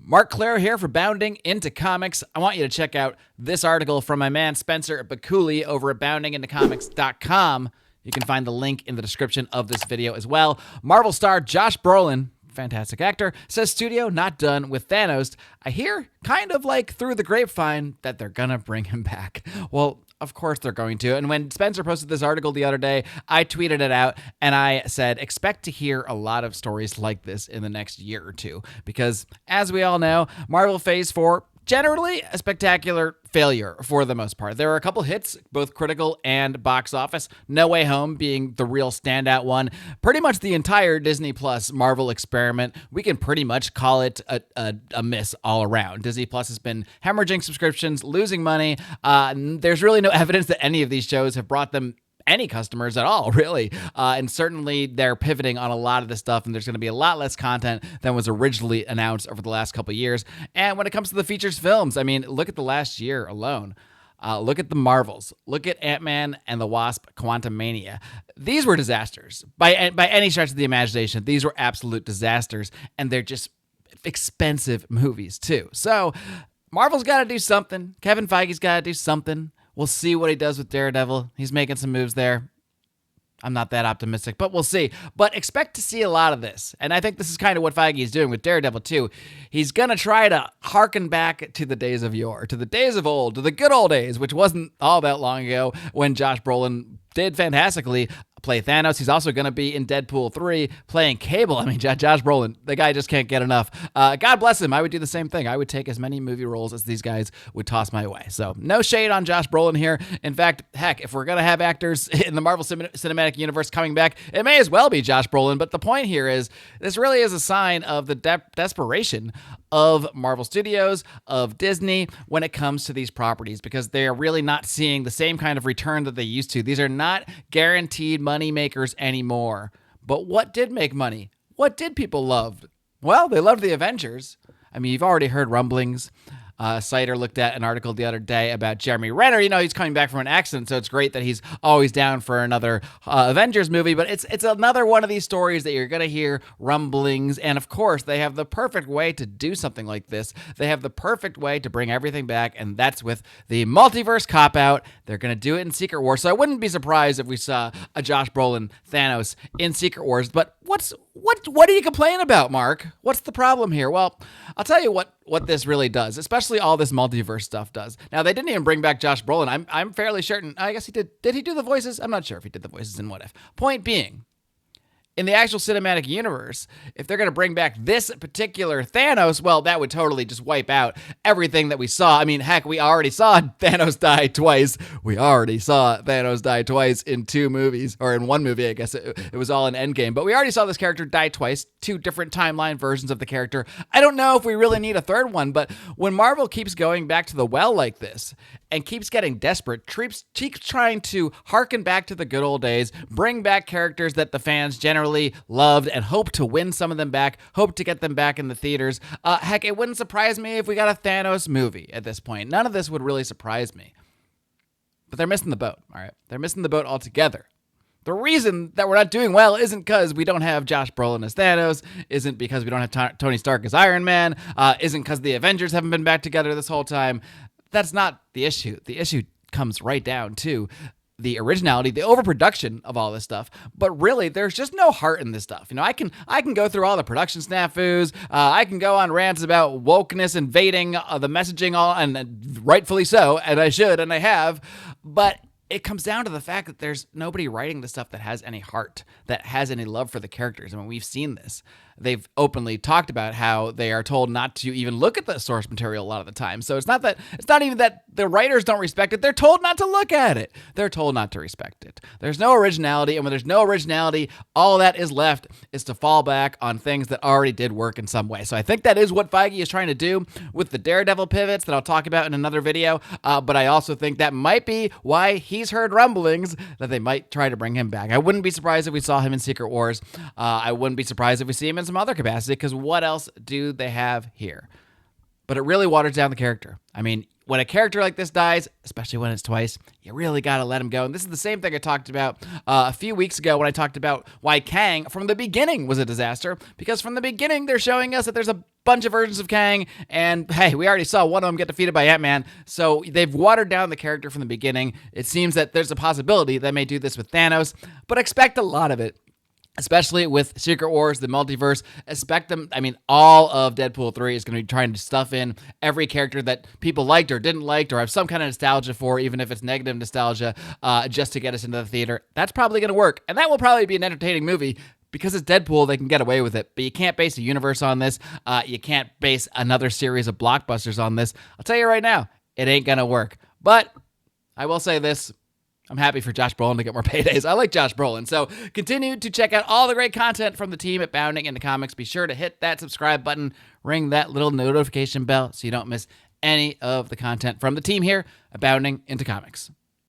Marc Clair here for Bounding into Comics. I want you to check out this article from my man Spencer Bakuli over at boundingintocomics.com. You can find the link in the description of this video as well. Marvel star Josh Brolin, fantastic actor, says studio not done with Thanos. I hear, kind of like through the grapevine, that they're gonna bring him back. Well, of course they're going to. And when Spencer posted this article the other day, I tweeted it out and I said, expect to hear a lot of stories like this in the next year or two. Because as we all know, Marvel Phase 4, generally a spectacular failure for the most part. There are a couple hits, both critical and box office. No Way Home being the real standout one. Pretty much the entire Disney Plus Marvel experiment, we can pretty much call it a miss all around. Disney Plus has been hemorrhaging subscriptions, losing money. There's really no evidence that any of these shows have brought them any customers at all, really. And certainly they're pivoting on a lot of this stuff, and there's going to be a lot less content than was originally announced over the last couple of years. And when it comes to the features films, I mean, look at the last year alone. Look at the Marvels. Look at Ant-Man and the Wasp: Quantumania. These were disasters. By any stretch of the imagination, these were absolute disasters, and they're just expensive movies, too. So Marvel's got to do something. Kevin Feige's got to do something. We'll see what he does with Daredevil. He's making some moves there. I'm not that optimistic, but we'll see. But expect to see a lot of this. And I think this is kind of what Feige is doing with Daredevil, too. He's going to try to harken back to the days of yore, to the days of old, to the good old days, which wasn't all that long ago when Josh Brolin did fantastically play Thanos. He's also going to be in Deadpool 3 playing Cable. I mean, Josh Brolin, the guy just can't get enough. God bless him. I would do the same thing. I would take as many movie roles as these guys would toss my way. So no shade on Josh Brolin here. In fact, heck, if we're going to have actors in the Marvel Cinematic Universe coming back, it may as well be Josh Brolin. But the point here is this really is a sign of the desperation of Marvel Studios, of Disney, when it comes to these properties, because they are really not seeing the same kind of return that they used to. These are not guaranteed money makers anymore. But what did make money? What did people love? Well, they loved the Avengers. I mean, you've already heard rumblings. Cider looked at an article the other day about Jeremy Renner. You know, he's coming back from an accident, so it's great that he's always down for another Avengers movie, but it's another one of these stories that you're going to hear rumblings, and of course, they have the perfect way to do something like this. They have the perfect way to bring everything back, and that's with the multiverse cop-out. They're going to do it in Secret Wars, so I wouldn't be surprised if we saw a Josh Brolin Thanos in Secret Wars, but what are you complaining about, Mark? What's the problem here? Well, I'll tell you what this really does, especially all this multiverse stuff does. Now, they didn't even bring back Josh Brolin. I'm fairly certain. I guess he did. Did he do the voices? I'm not sure if he did the voices in What If. Point being, in the actual cinematic universe, if they're going to bring back this particular Thanos, well, that would totally just wipe out everything that we saw. I mean, heck, we already saw Thanos die twice. We already saw Thanos die twice in 2 movies, or in 1 movie, I guess. It was all in Endgame. But we already saw this character die twice, 2 different timeline versions of the character. I don't know if we really need a third one, but when Marvel keeps going back to the well like this, and keeps getting desperate, keeps trying to harken back to the good old days, bring back characters that the fans generally loved, and hope to win some of them back, hope to get them back in the theaters. Heck, it wouldn't surprise me if we got a Thanos movie at this point. None of this would really surprise me. But they're missing the boat, all right? They're missing the boat altogether. The reason that we're not doing well isn't because we don't have Josh Brolin as Thanos, isn't because we don't have Tony Stark as Iron Man, isn't because the Avengers haven't been back together this whole time. That's not the issue. The issue comes right down to the originality, the overproduction of all this stuff. But really, there's just no heart in this stuff. You know, I can go through all the production snafus. I can go on rants about wokeness invading the messaging, all, and rightfully so, and I should, and I have. But it comes down to the fact that there's nobody writing the stuff that has any heart, that has any love for the characters. I mean, we've seen this. They've openly talked about how they are told not to even look at the source material a lot of the time. So it's not even that the writers don't respect it. They're told not to look at it. They're told not to respect it. There's no originality. And when there's no originality, all that is left is to fall back on things that already did work in some way. So I think that is what Feige is trying to do with the Daredevil pivots that I'll talk about in another video. But I also think that might be why he's heard rumblings that they might try to bring him back. I wouldn't be surprised if we saw him in Secret Wars. I wouldn't be surprised if we see him in some other capacity, because what else do they have here? But it really waters down the character. I mean, when a character like this dies, especially when it's twice, you really got to let him go. And this is the same thing I talked about a few weeks ago when I talked about why Kang from the beginning was a disaster. Because from the beginning, they're showing us that there's a bunch of versions of Kang, and hey, we already saw one of them get defeated by Ant-Man, so they've watered down the character from the beginning. It seems that there's a possibility they may do this with Thanos, but expect a lot of it. Especially with Secret Wars, the multiverse, expect them. I mean, all of Deadpool 3 is going to be trying to stuff in every character that people liked or didn't like or have some kind of nostalgia for, even if it's negative nostalgia, just to get us into the theater. That's probably going to work. And that will probably be an entertaining movie. Because it's Deadpool, they can get away with it. But you can't base a universe on this. You can't base another series of blockbusters on this. I'll tell you right now, it ain't going to work. But I will say this. I'm happy for Josh Brolin to get more paydays. I like Josh Brolin. So continue to check out all the great content from the team at Bounding Into Comics. Be sure to hit that subscribe button, ring that little notification bell so you don't miss any of the content from the team here at Bounding Into Comics.